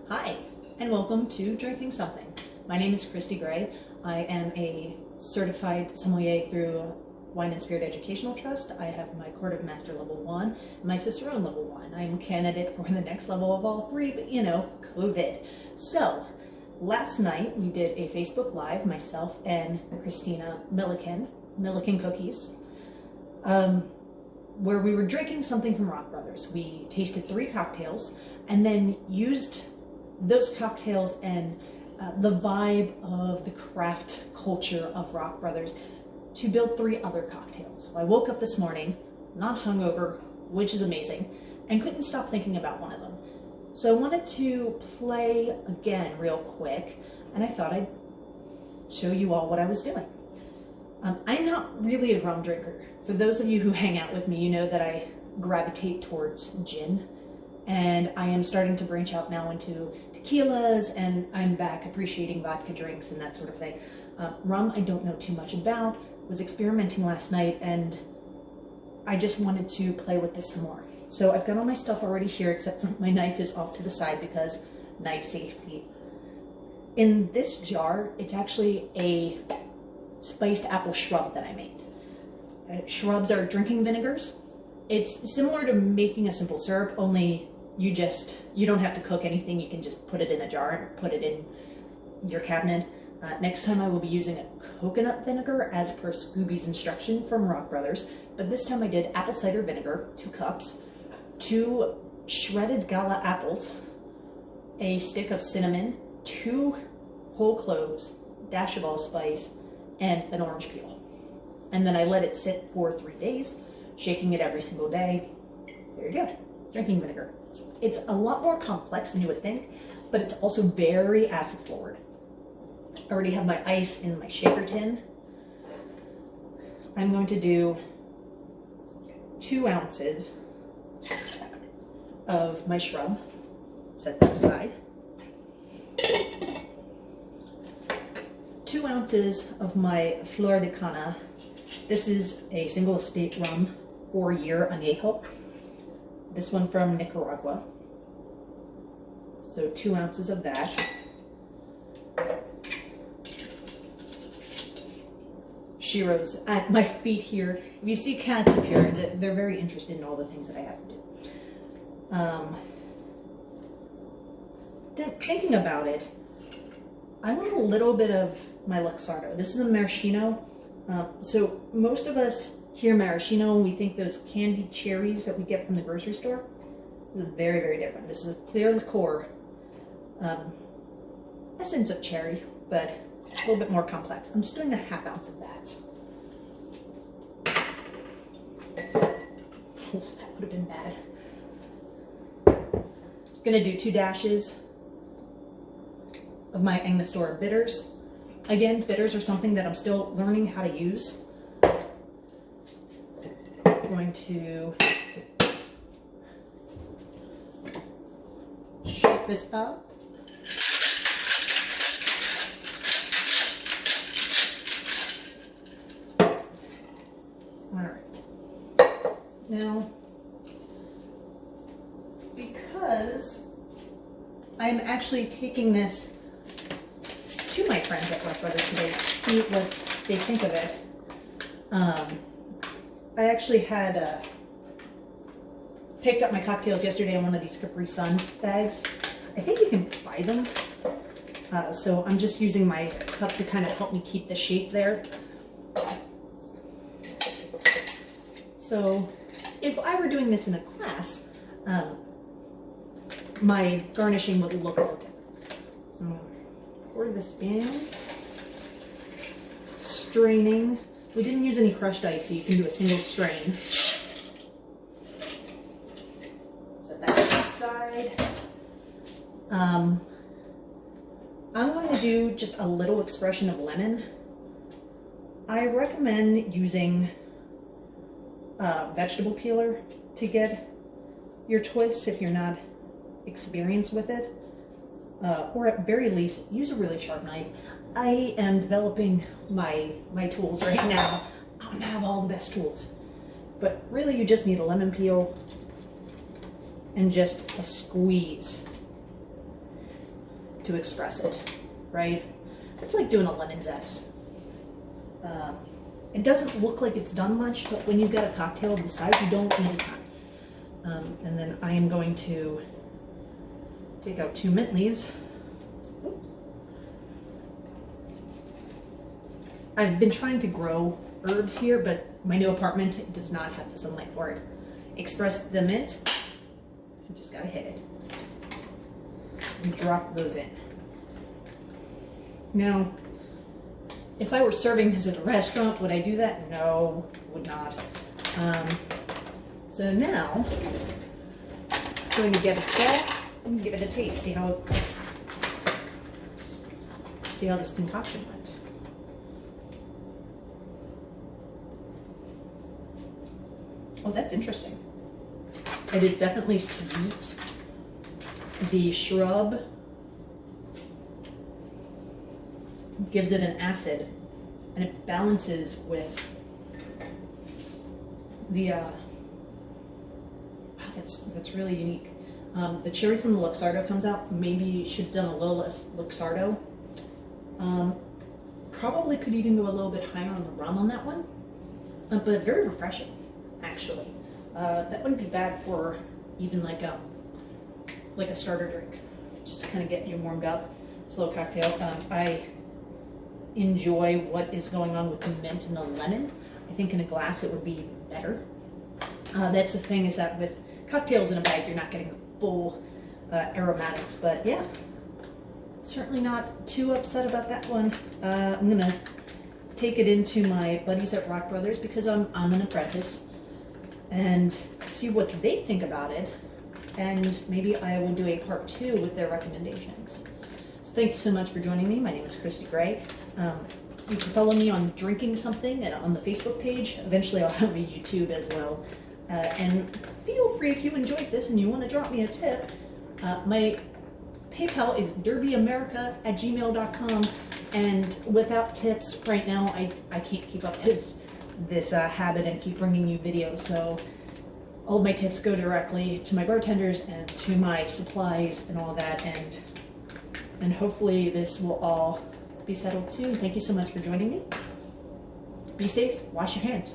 Hi, and welcome to Drinking Something. My name is Christy Gray. I am a certified sommelier through Wine and Spirit Educational Trust. I have my Court of Master Level 1 and my Cicerone Level 1. I'm candidate for the next level of all three, but you know, COVID. So, last night we did a Facebook Live, myself and Christina Milliken Cookies, where we were drinking something from Rock Brothers. We tasted 3 cocktails and then used those cocktails and the vibe of the craft culture of Rock Brothers to build 3 other cocktails. I woke up this morning, not hungover, which is amazing, and couldn't stop thinking about one of them. So I wanted to play again real quick, and I thought I'd show you all what I was doing. I'm not really a rum drinker. For those of you who hang out with me, you know that I gravitate towards gin, and I am starting to branch out now into tequilas, and I'm back appreciating vodka drinks and that sort of thing. Rum I don't know too much about, was experimenting last night, and I just wanted to play with this some more. So I've got all my stuff already here, except for my knife is off to the side because knife safety. In this jar, it's actually a spiced apple shrub that I made. Shrubs are drinking vinegars. It's similar to making a simple syrup, only you don't have to cook anything. You can just put it in a jar and put it in your cabinet. Next time I will be using a coconut vinegar as per Scooby's instruction from Rock Brothers, but this time I did apple cider vinegar, 2 cups, 2 shredded gala apples, a stick of cinnamon, 2 whole cloves, dash of allspice, and an orange peel. And then I let it sit for 3 days, shaking it every single day. There you go, drinking vinegar. It's a lot more complex than you would think, but it's also very acid forward. I already have my ice in my shaker tin. I'm going to do 2 ounces of my shrub. Set that aside. 2 ounces of my Flor de Cana. This is a single estate rum, 4-year añejo. This one from Nicaragua. So 2 ounces of that. Shiro's at my feet here. If you see cats up here, they're very interested in all the things that I have to do. Thinking about it, I want a little bit of my Luxardo. This is a maraschino. So most of us hear maraschino and we think those candied cherries that we get from the grocery store. This is very, very different. This is a clear liqueur, essence of cherry, but a little bit more complex. I'm just doing a 1/2 ounce of that. Oh, that would have been bad. Gonna do 2 dashes of my Angostura bitters. Again, bitters are something that I'm still learning how to use. I'm going to shake this up. Now, because I'm actually taking this to my friends at Rock Brothers today to see what they think of it, I actually had picked up my cocktails yesterday in one of these Capri Sun bags. I think you can buy them, so I'm just using my cup to kind of help me keep the shape there. So if I were doing this in a class, my garnishing would look like it. So pour this in, straining. We didn't use any crushed ice, so you can do a single strain. Set that aside. I'm going to do just a little expression of lemon. I recommend using vegetable peeler to get your twists if you're not experienced with it, or at very least use a really sharp knife. I am developing my tools right now. I don't have all the best tools, but really you just need a lemon peel and just a squeeze. to express it, right? It's like doing a lemon zest. It doesn't look like it's done much, but when you've got a cocktail of the size, you don't need a ton. And then I am going to take out 2 mint leaves. Oops. I've been trying to grow herbs here, but my new apartment does not have the sunlight for it. Express the mint, you just gotta hit it. And drop those in. Now, if I were serving this at a restaurant, would I do that? No, would not. So now, I'm going to get a straw and give it a taste. See how this concoction went. Oh, that's interesting. It is definitely sweet. The shrub gives it an acid, and it balances with the wow, that's really unique. The cherry from the Luxardo comes out. Maybe should have done a little less Luxardo. Probably could even go a little bit higher on the rum on that one, but very refreshing, actually. That wouldn't be bad for even like a starter drink, just to kind of get you warmed up. Slow cocktail. I enjoy what is going on with the mint and the lemon. I think in a glass it would be better. That's the thing, is that with cocktails in a bag, you're not getting the full aromatics, but yeah, certainly not too upset about that one. I'm gonna take it into my buddies at Rock Brothers, because I'm an apprentice, and see what they think about it, and maybe I will do a part 2 with their recommendations. So thank you so much for joining me. My name is Christy Gray. You can follow me on Drinking Something on the Facebook page. Eventually I'll have a YouTube as well. And feel free, if you enjoyed this and you want to drop me a tip, my PayPal is derbyamerica@gmail.com, and without tips right now, I can't keep up this habit and keep bringing you videos. So all of my tips go directly to my bartenders and to my supplies and all that, and hopefully this will all be settled soon. Thank you so much for joining me. Be safe, wash your hands.